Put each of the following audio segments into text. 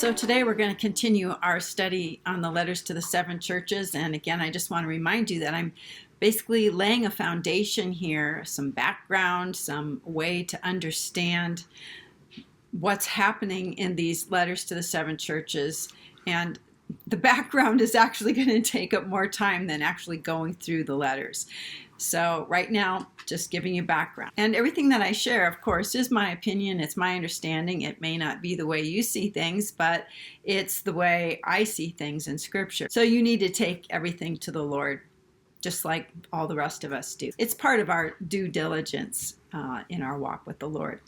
So today we're going to continue our study on the letters to the seven churches. And again, I just want to remind you that I'm basically laying a foundation here, some background, some way to understand what's happening in these letters to the seven churches. And the background is actually going to take up more time than actually going through the letters. So right now, just giving you background. And everything that I share, of course, is my opinion. It's my understanding. It may not be the way you see things, but it's the way I see things in Scripture. So you need to take everything to the Lord, just like all the rest of us do. It's part of our due diligence in our walk with the Lord.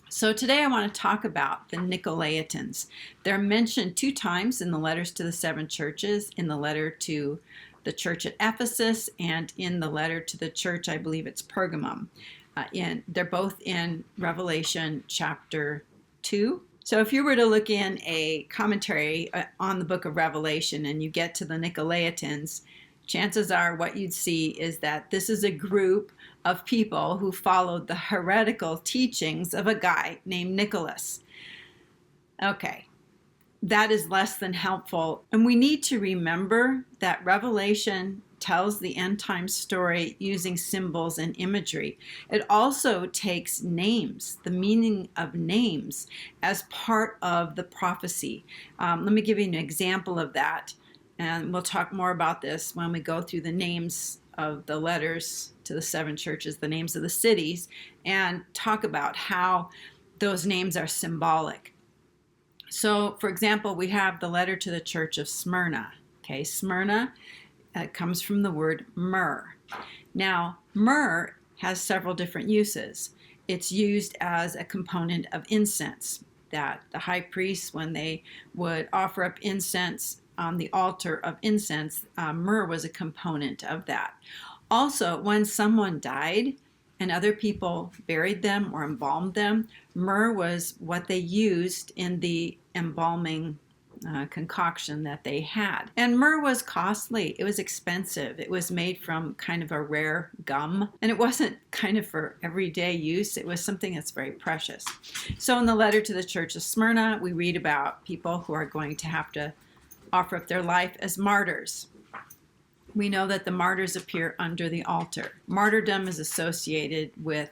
So today I want to talk about the Nicolaitans. They're mentioned 2 times in the letters to the 7 churches, in the letter to the church at Ephesus and in the letter to the church, I believe it's Pergamum. They're both in Revelation chapter 2. So if you were to look in a commentary on the book of Revelation and you get to the Nicolaitans, chances are what you'd see is that this is a group of people who followed the heretical teachings of a guy named Nicholas. Okay, that is less than helpful. And we need to remember that Revelation tells the end time story using symbols and imagery. It also takes names, the meaning of names, as part of the prophecy. Let me give you an example of that. And we'll talk more about this when we go through the names of the letters to the 7 churches, the names of the cities, and talk about how those names are symbolic. So, for example, we have the letter to the church of Smyrna. Okay, Smyrna comes from the word myrrh. Now, myrrh has several different uses. It's used as a component of incense, that the high priests, when they would offer up incense on the altar of incense, myrrh was a component of that. Also, when someone died and other people buried them or embalmed them, myrrh was what they used in the embalming concoction that they had. And myrrh was costly. It was expensive. It was made from kind of a rare gum, and it wasn't kind of for everyday use. It was something that's very precious. So in the letter to the church of Smyrna, we read about people who are going to have to offer up their life as martyrs. We know that the martyrs appear under the altar. Martyrdom is associated with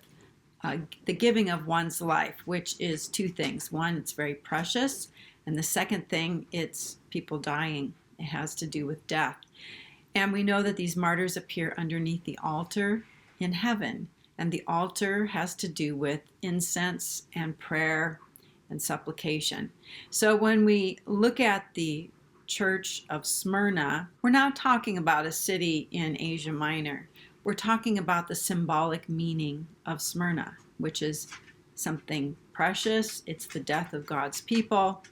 the giving of one's life, which is 2 things. One, it's very precious. And the second thing, it's people dying. It has to do with death. And we know that these martyrs appear underneath the altar in heaven. And the altar has to do with incense and prayer and supplication. So when we look at the church of Smyrna, we're not talking about a city in Asia Minor. We're talking about the symbolic meaning of Smyrna, which is something precious. It's the death of God's people.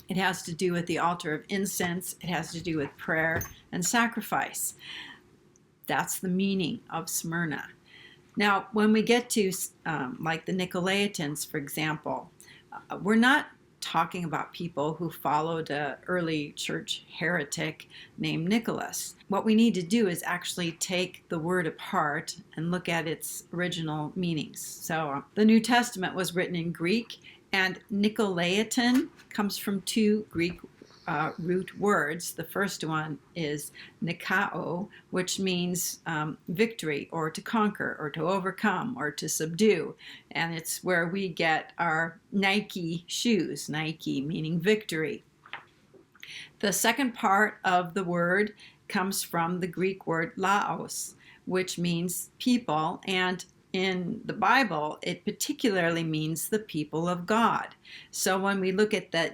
It has to do with the altar of incense. It has to do with prayer and sacrifice. That's the meaning of Smyrna. Now, when we get to like the Nicolaitans, for example, we're not talking about people who followed an early church heretic named Nicholas. What we need to do is actually take the word apart and look at its original meanings. So the New Testament was written in Greek, and Nicolaitan comes from 2 Greek root words. The first one is Nikao, which means victory, or to conquer, or to overcome, or to subdue. And it's where we get our Nike shoes, Nike meaning victory. The second part of the word comes from the Greek word laos, which means people, and in the Bible, it particularly means the people of God. So when we look at that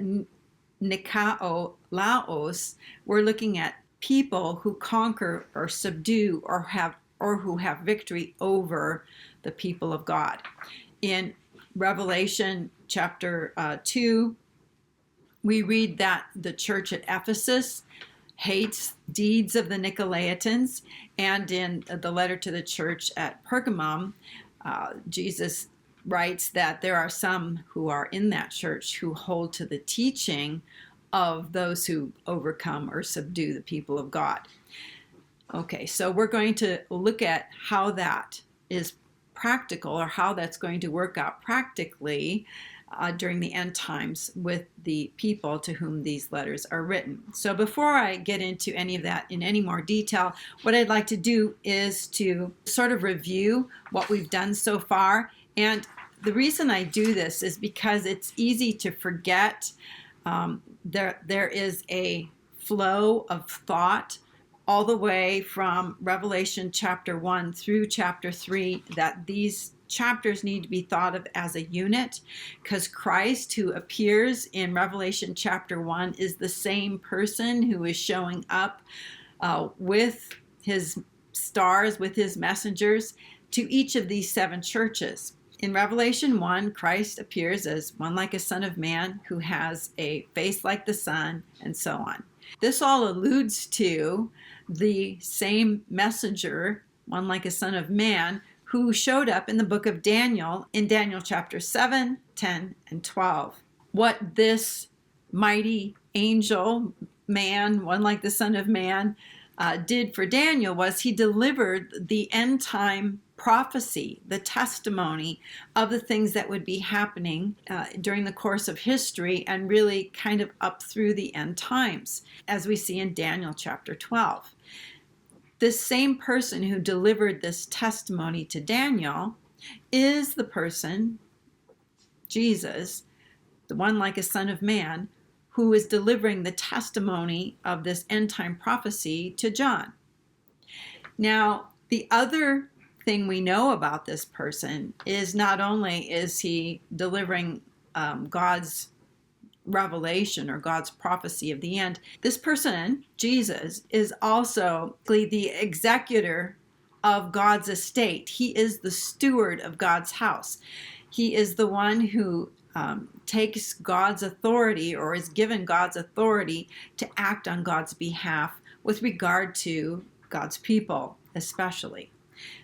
Nikao Laos, we're looking at people who conquer or subdue or who have victory over the people of God. In Revelation chapter 2, we read that the church at Ephesus hates deeds of the Nicolaitans, and in the letter to the church at Pergamum, Jesus writes that there are some who are in that church who hold to the teaching of those who overcome or subdue the people of God. Okay, so we're going to look at how that is practical, or how that's going to work out practically during the end times with the people to whom these letters are written. So before I get into any of that in any more detail, what I'd like to do is to sort of review what we've done so far. And the reason I do this is because it's easy to forget. There is a flow of thought all the way from Revelation chapter 1 through chapter 3 that these chapters need to be thought of as a unit, because Christ, who appears in Revelation chapter 1, is the same person who is showing up with his stars, with his messengers, to each of these 7 churches. In Revelation 1, Christ appears as one like a son of man who has a face like the sun, and so on. This all alludes to the same messenger, one like a son of man, who showed up in the book of Daniel, in Daniel chapter 7, 10, and 12. What this mighty angel man, one like the son of man, did for Daniel was he delivered the end time prophecy, the testimony of the things that would be happening during the course of history and really kind of up through the end times, as we see in Daniel chapter 12. This same person who delivered this testimony to Daniel is the person, Jesus, the one like a son of man, who is delivering the testimony of this end time prophecy to John. Now, the other thing we know about this person is not only is he delivering God's revelation or God's prophecy of the end, this person, Jesus, is also the executor of God's estate. He is the steward of God's house. He is the one who takes God's authority, or is given God's authority to act on God's behalf with regard to God's people, especially.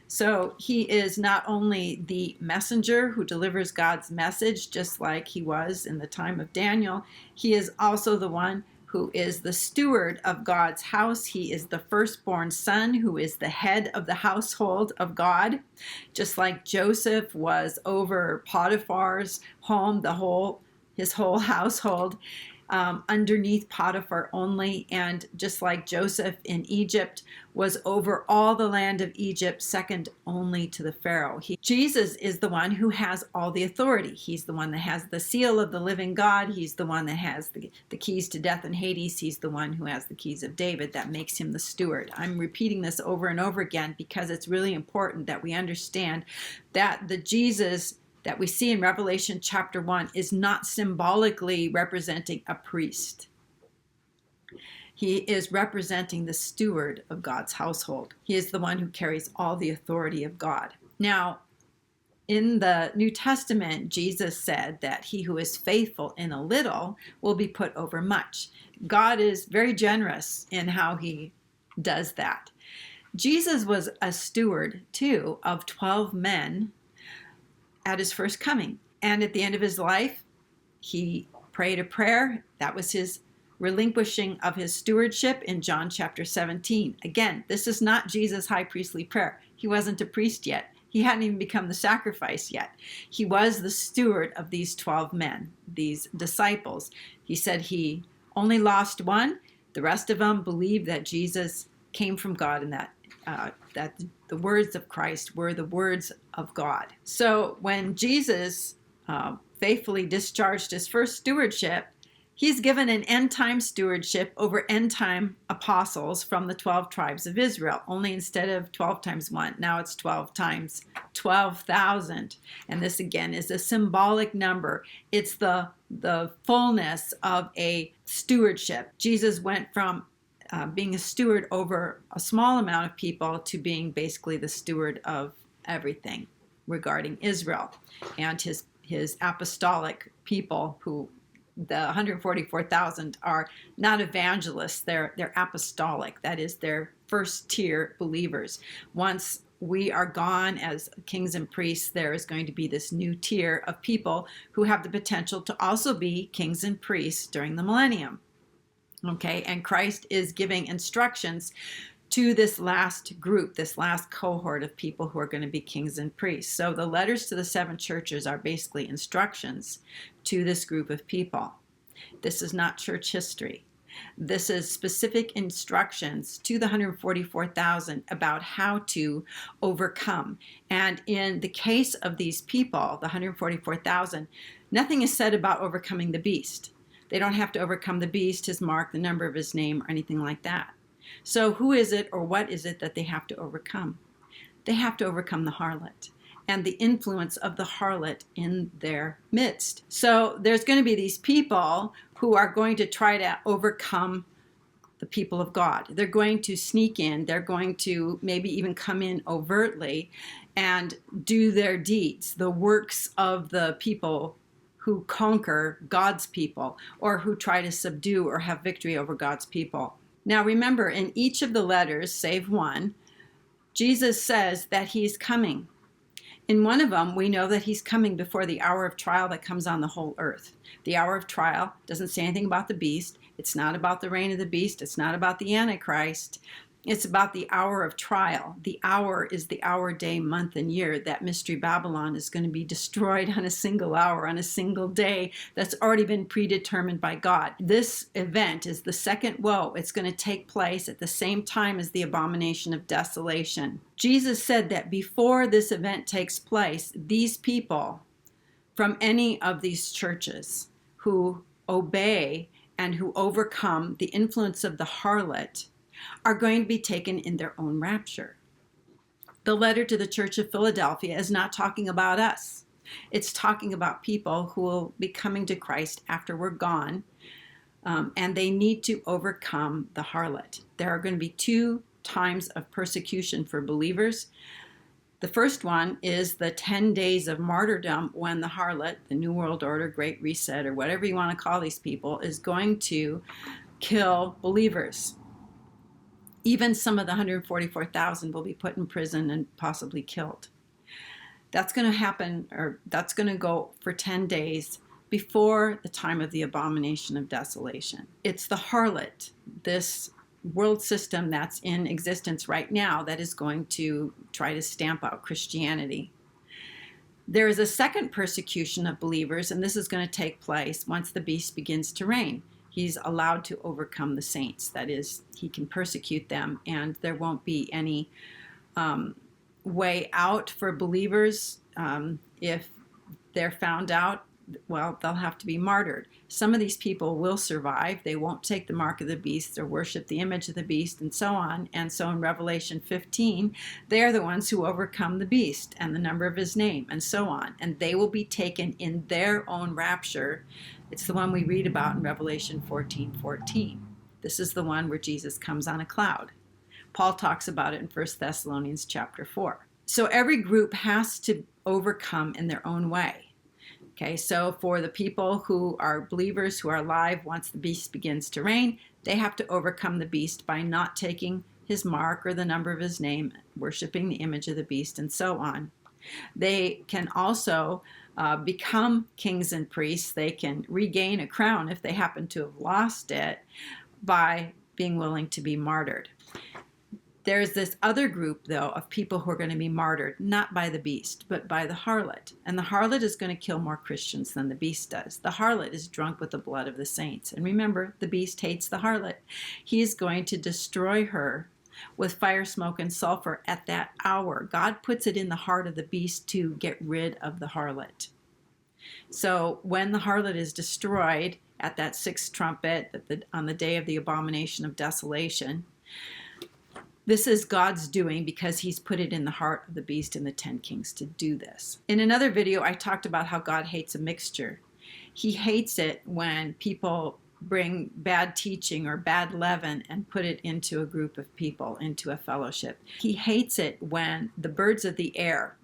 So he is not only the messenger who delivers God's message, just like he was in the time of Daniel, he is also the one who is the steward of God's house. He is the firstborn son who is the head of the household of God, just like Joseph was over Potiphar's home, his whole household. Underneath Potiphar only, and just like Joseph in Egypt was over all the land of Egypt, second only to the Pharaoh. Jesus is the one who has all the authority. He's the one that has the seal of the living God. He's the one that has the keys to death and Hades. He's the one who has the keys of David. That makes him the steward. I'm repeating this over and over again because it's really important that we understand that the Jesus that we see in Revelation chapter 1 is not symbolically representing a priest. He is representing the steward of God's household. He is the one who carries all the authority of God. Now, in the New Testament, Jesus said that he who is faithful in a little will be put over much. God is very generous in how he does that. Jesus was a steward, too, of 12 men at his first coming. And at the end of his life, he prayed a prayer. That was his relinquishing of his stewardship in John chapter 17. Again, this is not Jesus' high priestly prayer. He wasn't a priest yet. He hadn't even become the sacrifice yet. He was the steward of these 12 men, these disciples. He said he only lost one. The rest of them believed that Jesus came from God and that the words of Christ were the words of God. So when Jesus faithfully discharged his first stewardship, he's given an end-time stewardship over end-time apostles from the 12 tribes of Israel. Only instead of 12 times 1, now it's 12 times 12,000. And this again is a symbolic number. It's the fullness of a stewardship. Jesus went from being a steward over a small amount of people to being basically the steward of everything regarding Israel and his apostolic people, who the 144,000 are not evangelists, they're apostolic. That is, they're first tier believers. Once we are gone as kings and priests, there is going to be this new tier of people who have the potential to also be kings and priests during the millennium. Okay, and Christ is giving instructions to this last group, this last cohort of people who are going to be kings and priests. So the letters to the 7 churches are basically instructions to this group of people. This is not church history. This is specific instructions to the 144,000 about how to overcome. And in the case of these people, the 144,000, nothing is said about overcoming the beast. They don't have to overcome the beast, his mark, the number of his name, or anything like that. So who is it or what is it that they have to overcome? They have to overcome the harlot and the influence of the harlot in their midst. So there's going to be these people who are going to try to overcome the people of God. They're going to sneak in. They're going to maybe even come in overtly and do their deeds, the works of the people who conquer God's people or who try to subdue or have victory over God's people. Now remember, in each of the letters, save one, Jesus says that he's coming. In one of them, we know that he's coming before the hour of trial that comes on the whole earth. The hour of trial doesn't say anything about the beast. It's not about the reign of the beast. It's not about the Antichrist. It's about the hour of trial. The hour is the hour, day, month, and year that Mystery Babylon is going to be destroyed on a single hour, on a single day that's already been predetermined by God. This event is the second woe. It's going to take place at the same time as the abomination of desolation. Jesus said that before this event takes place, these people from any of these churches who obey and who overcome the influence of the harlot are going to be taken in their own rapture. The letter to the Church of Philadelphia is not talking about us. It's talking about people who will be coming to Christ after we're gone, and they need to overcome the harlot. There are going to be 2 times of persecution for believers. The first one is the 10 days of martyrdom when the harlot, the New World Order, Great Reset, or whatever you want to call these people, is going to kill believers. Even some of the 144,000 will be put in prison and possibly killed. That's going to happen, or that's going to go for 10 days before the time of the abomination of desolation. It's the harlot, this world system that's in existence right now, that is going to try to stamp out Christianity. There is a second persecution of believers, and this is going to take place once the beast begins to reign. He's allowed to overcome the saints. That is, he can persecute them, and there won't be any way out for believers. If they're found out, well, they'll have to be martyred. Some of these people will survive. They won't take the mark of the beast or worship the image of the beast and so on. And so in Revelation 15, they're the ones who overcome the beast and the number of his name and so on. And they will be taken in their own rapture. It's the one we read about in Revelation 14:14. This is the one where Jesus comes on a cloud. Paul talks about it in 1 Thessalonians chapter 4. So every group has to overcome in their own way. Okay, so for the people who are believers, who are alive once the beast begins to reign, they have to overcome the beast by not taking his mark or the number of his name, worshiping the image of the beast, and so on. They can also become kings and priests. They can regain a crown if they happen to have lost it by being willing to be martyred. There's this other group, though, of people who are going to be martyred, not by the beast, but by the harlot. And the harlot is going to kill more Christians than the beast does. The harlot is drunk with the blood of the saints. And remember, the beast hates the harlot. He is going to destroy her with fire, smoke, and sulfur at that hour. God puts it in the heart of the beast to get rid of the harlot. So when the harlot is destroyed at that 6th trumpet on the day of the abomination of desolation, this is God's doing because he's put it in the heart of the beast and the 10 kings to do this. In another video, I talked about how God hates a mixture. He hates it when people bring bad teaching or bad leaven and put it into a group of people, into a fellowship. He hates it when the birds of the air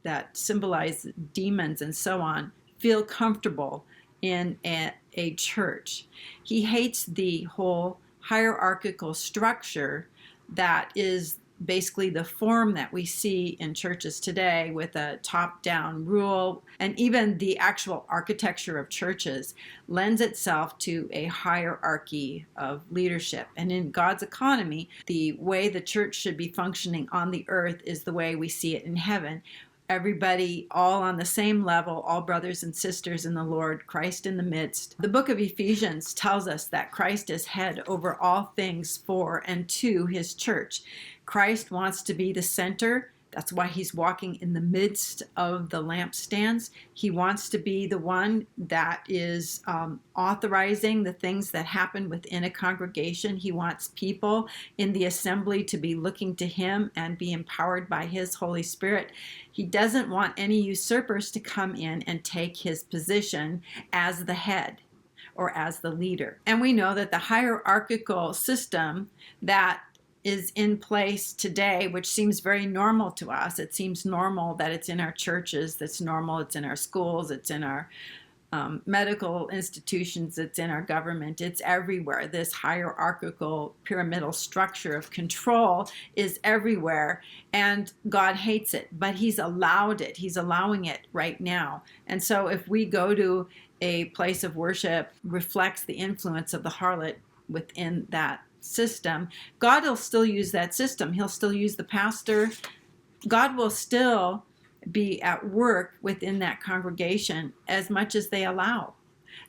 that symbolize demons and so on feel comfortable in a church. He hates the whole hierarchical structure that is basically the form that we see in churches today with a top-down rule, and even the actual architecture of churches lends itself to a hierarchy of leadership. And in God's economy, the way the church should be functioning on the earth is the way we see it in heaven. Everybody all on the same level, all brothers and sisters in the Lord, Christ in the midst. The book of Ephesians tells us that Christ is head over all things for and to his church. Christ wants to be the center. That's why he's walking in the midst of the lampstands. He wants to be the one that is authorizing the things that happen within a congregation. He wants people in the assembly to be looking to him and be empowered by his Holy Spirit. He doesn't want any usurpers to come in and take his position as the head or as the leader. And we know that the hierarchical system that is in place today, which seems very normal to us. It seems normal that it's in our churches, that's normal, it's in our schools, it's in our medical institutions, it's in our government, it's everywhere. This hierarchical pyramidal structure of control is everywhere, and God hates it, but he's allowed it. He's allowing it right now. And so if we go to a place of worship, reflects the influence of the harlot within that system, God will still use that system. He'll still use the pastor. God will still be at work within that congregation as much as they allow.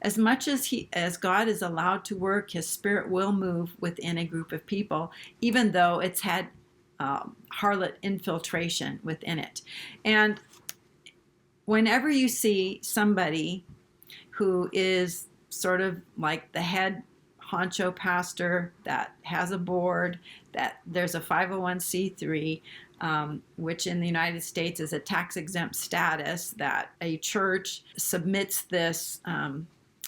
As much as God is allowed to work, his Spirit will move within a group of people, even though it's had harlot infiltration within it. And whenever you see somebody who is sort of like the head honcho pastor that has a board, that there's a 501c3, which in the United States is a tax-exempt status, that a church submits this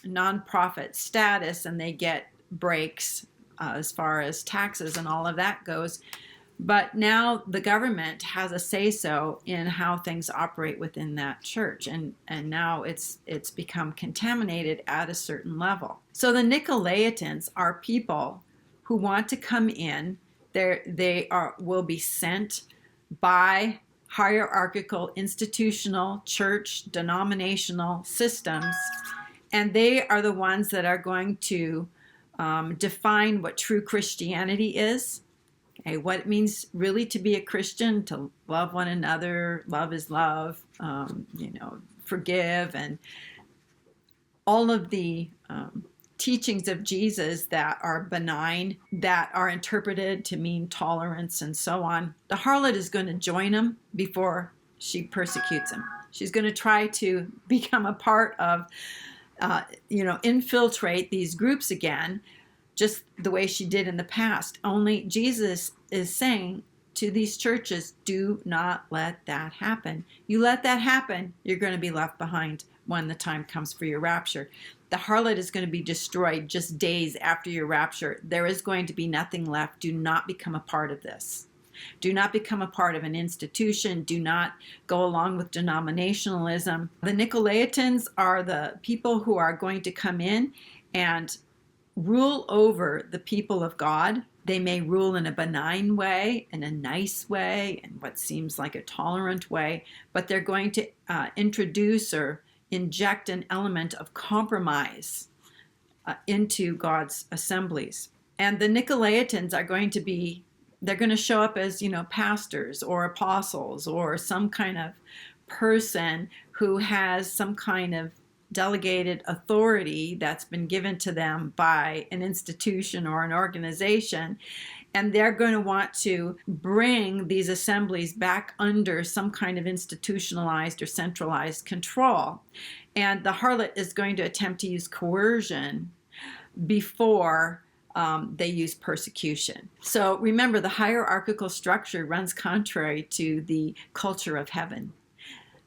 nonprofit status and they get breaks as far as taxes and all of that goes. But now the government has a say-so in how things operate within that church, and now it's become contaminated at a certain level. So the Nicolaitans are people who want to come in. They will be sent by hierarchical, institutional, church, denominational systems, and they are the ones that are going to define what true Christianity is. Okay, what it means really to be a Christian, to love one another, love is love, forgive, and all of the teachings of Jesus that are benign, that are interpreted to mean tolerance and so on. The harlot is going to join him before she persecutes him. She's going to try to become a part of, infiltrate these groups again, just the way she did in the past. Only Jesus is saying to these churches, do not let that happen. You let that happen, you're going to be left behind when the time comes for your rapture. The harlot is going to be destroyed just days after your rapture. There is going to be nothing left. Do not become a part of this. Do not become a part of an institution. Do not go along with denominationalism. The Nicolaitans are the people who are going to come in and rule over the people of God. They may rule in a benign way, in a nice way, in what seems like a tolerant way, but they're going to introduce or inject an element of compromise into God's assemblies. And the Nicolaitans are going to show up as, pastors or apostles or some kind of person who has some kind of delegated authority that's been given to them by an institution or an organization, and they're going to want to bring these assemblies back under some kind of institutionalized or centralized control. And the harlot is going to attempt to use coercion before they use persecution. So remember, the hierarchical structure runs contrary to the culture of heaven.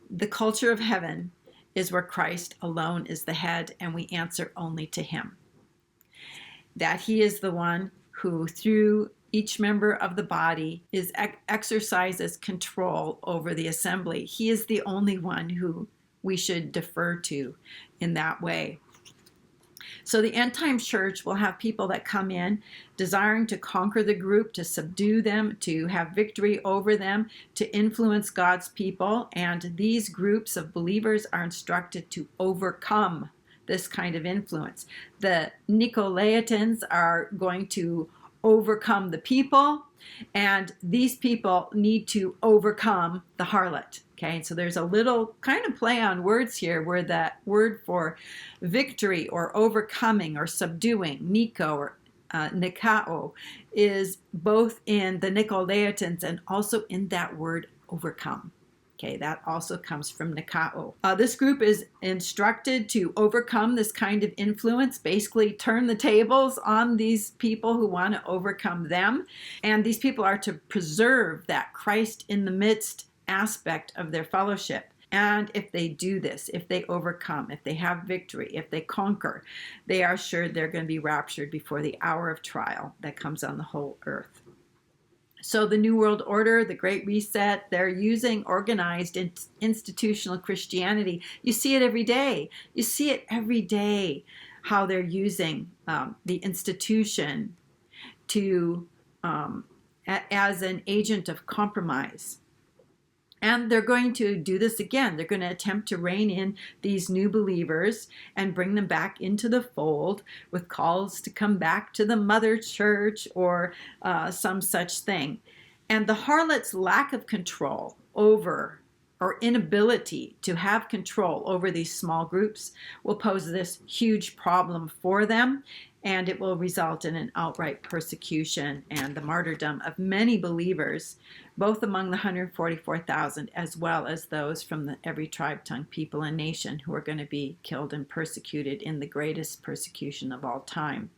The culture of heaven is where Christ alone is the head, and we answer only to him. That he is the one who, through each member of the body, exercises control over the assembly. He is the only one who we should defer to in that way. So the end time church will have people that come in desiring to conquer the group, to subdue them, to have victory over them, to influence God's people. And these groups of believers are instructed to overcome this kind of influence. The Nicolaitans are going to overcome the people, and these people need to overcome the harlot. Okay, so there's a little kind of play on words here where that word for victory or overcoming or subduing, Nico or Nikao, is both in the Nicolaitans and also in that word overcome. Okay, that also comes from Nikao. This group is instructed to overcome this kind of influence, basically turn the tables on these people who want to overcome them. And these people are to preserve that Christ in the midst aspect of their fellowship. And if they do this, if they overcome, if they have victory, if they conquer, they are sure they're going to be raptured before the hour of trial that comes on the whole earth. So the New World Order, the Great Reset, they're using organized institutional Christianity. You see it every day. You see it every day, how they're using the institution to as an agent of compromise. And they're going to do this again. They're going to attempt to rein in these new believers and bring them back into the fold with calls to come back to the mother church or some such thing. And the harlot's lack of control over or inability to have control over these small groups will pose this huge problem for them. And it will result in an outright persecution and the martyrdom of many believers, both among the 144,000 as well as those from every tribe, tongue, people, and nation who are going to be killed and persecuted in the greatest persecution of all time.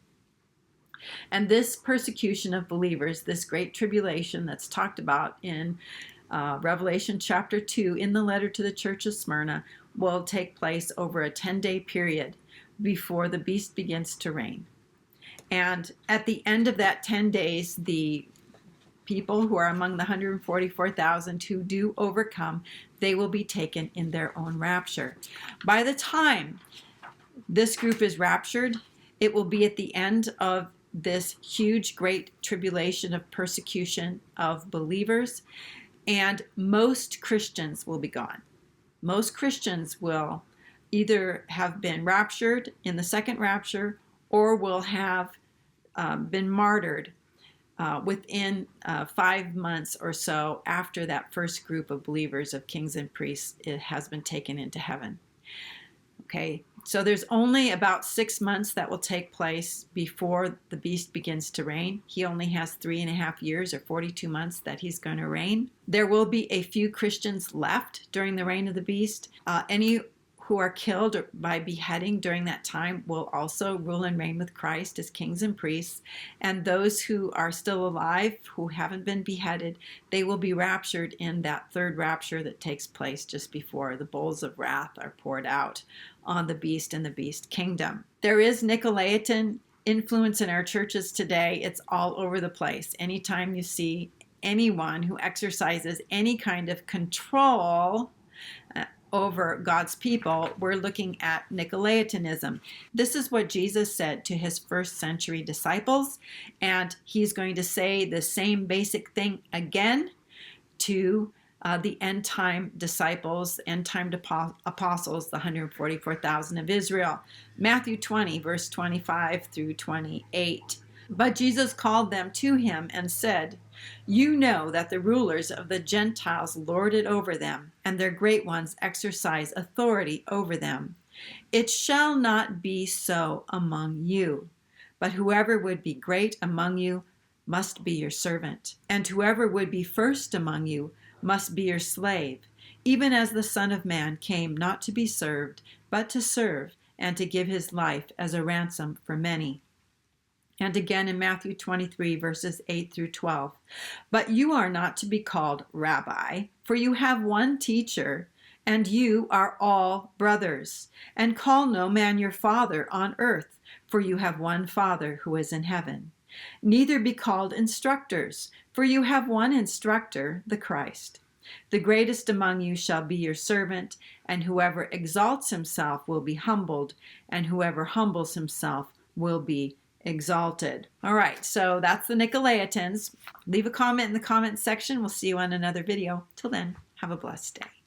And this persecution of believers, this great tribulation that's talked about in Revelation chapter 2 in the letter to the church of Smyrna, will take place over a 10-day period before the beast begins to reign. And at the end of that 10 days, the people who are among the 144,000 who do overcome, they will be taken in their own rapture. By the time this group is raptured, it will be at the end of this huge, great tribulation of persecution of believers, and most Christians will be gone. Most Christians will either have been raptured in the second rapture or will have been martyred within 5 months or so after that first group of believers of kings and priests has been taken into heaven. Okay, so there's only about 6 months that will take place before the beast begins to reign. He only has 3.5 years or 42 months that he's going to reign. There will be a few Christians left during the reign of the beast. Any who are killed by beheading during that time will also rule and reign with Christ as kings and priests. And those who are still alive, who haven't been beheaded, they will be raptured in that third rapture that takes place just before the bowls of wrath are poured out on the beast and the beast kingdom. There is Nicolaitan influence in our churches today. It's all over the place. Anytime you see anyone who exercises any kind of control over God's people, we're looking at Nicolaitanism. This is what Jesus said to his first century disciples, and he's going to say the same basic thing again to the end time disciples, end time apostles, the 144,000 of Israel. Matthew 20, verse 25 through 28. But Jesus called them to him and said, "You know that the rulers of the Gentiles lord it over them, and their great ones exercise authority over them. It shall not be so among you, but whoever would be great among you must be your servant, and whoever would be first among you must be your slave, even as the Son of Man came not to be served, but to serve, and to give his life as a ransom for many." And again in Matthew 23, verses 8 through 12. "But you are not to be called Rabbi, for you have one teacher, and you are all brothers. And call no man your father on earth, for you have one Father who is in heaven. Neither be called instructors, for you have one instructor, the Christ. The greatest among you shall be your servant, and whoever exalts himself will be humbled, and whoever humbles himself will be exalted. All right, so that's the Nicolaitans. Leave a comment in the comment section. We'll see you on another video. Till then, have a blessed day.